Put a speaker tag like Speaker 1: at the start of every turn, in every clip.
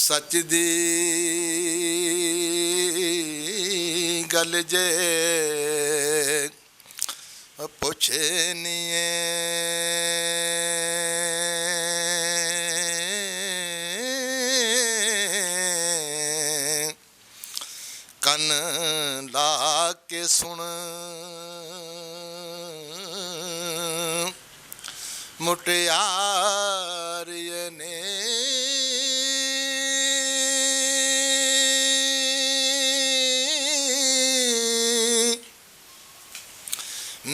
Speaker 1: सच दी गल जे पुछे नीए कन ला के सुन मुटियारिए ने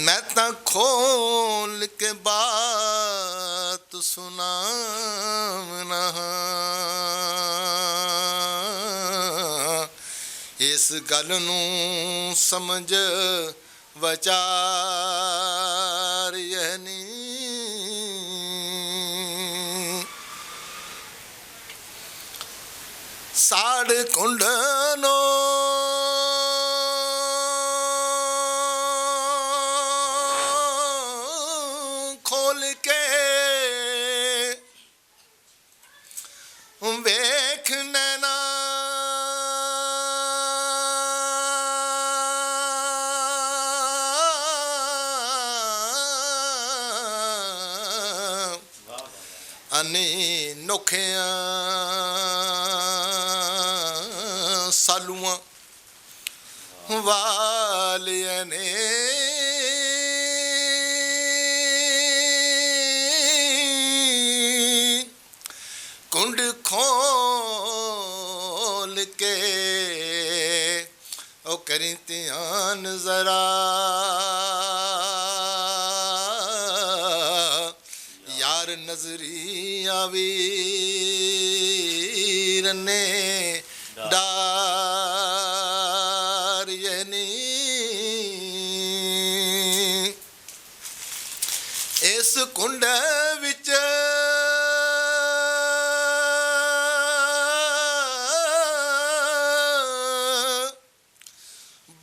Speaker 1: मैं तां खोल के बात सुनावना इस गल नूं समझ विचारिए नी साड़ कुंडनो खोल के वेख नैना अनी नोखियां सालुआं वालिया ने कुंड खोल के ओ करी ध्यान जरा यार नजरी आवीर ने डारिए नी इस कुंड विच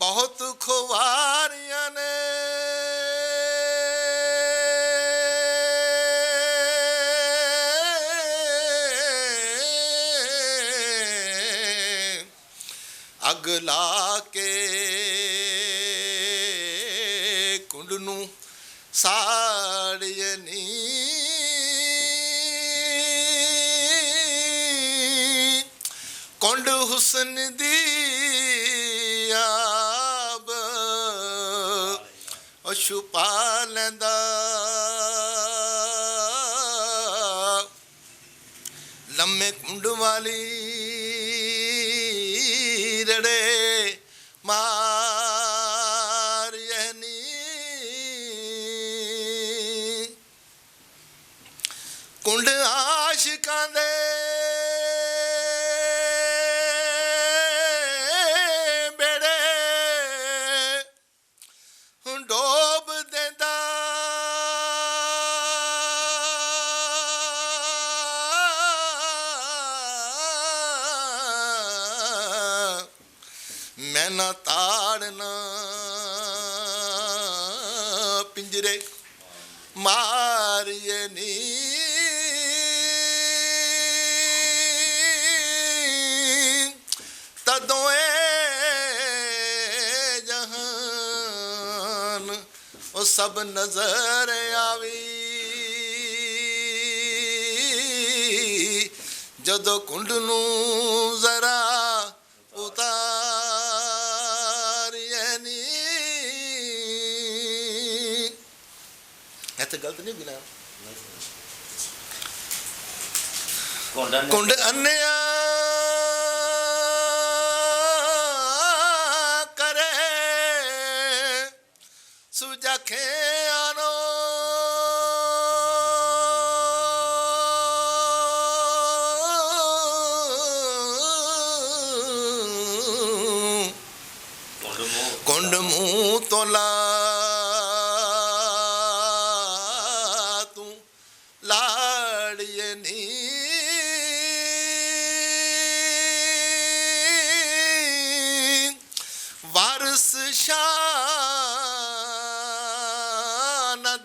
Speaker 1: बहुत खुवारियां ने अग ला के कुंड नूं साड़िए नी कुंड हुस्न दी आब छुपा लैंदा लम्मे कुंड वाली रड़े मारिए नी कुंड आशिकां दे बेड़े डोब देंदा मैं ना ताड़ना पिंजरे मारिए नी तदों जहान ओ सब नजर आवी जदों कुंड नूं जरा उतारिए नी ऐसे गलत नहीं बिना कुंड अन्या करे सुजाखे आनो कुंड मुँह तोला तू लाड़िए नी वारस शान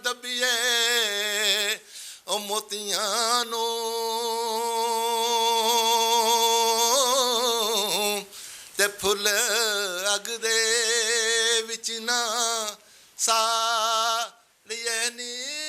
Speaker 1: दबिए ओ मोतियां नो ਤੇ ਫੁੱਲ ਅਗ ਦੇ ਵਿੱਚ ਨਾ ਸਾੜੀਏ ਨੀ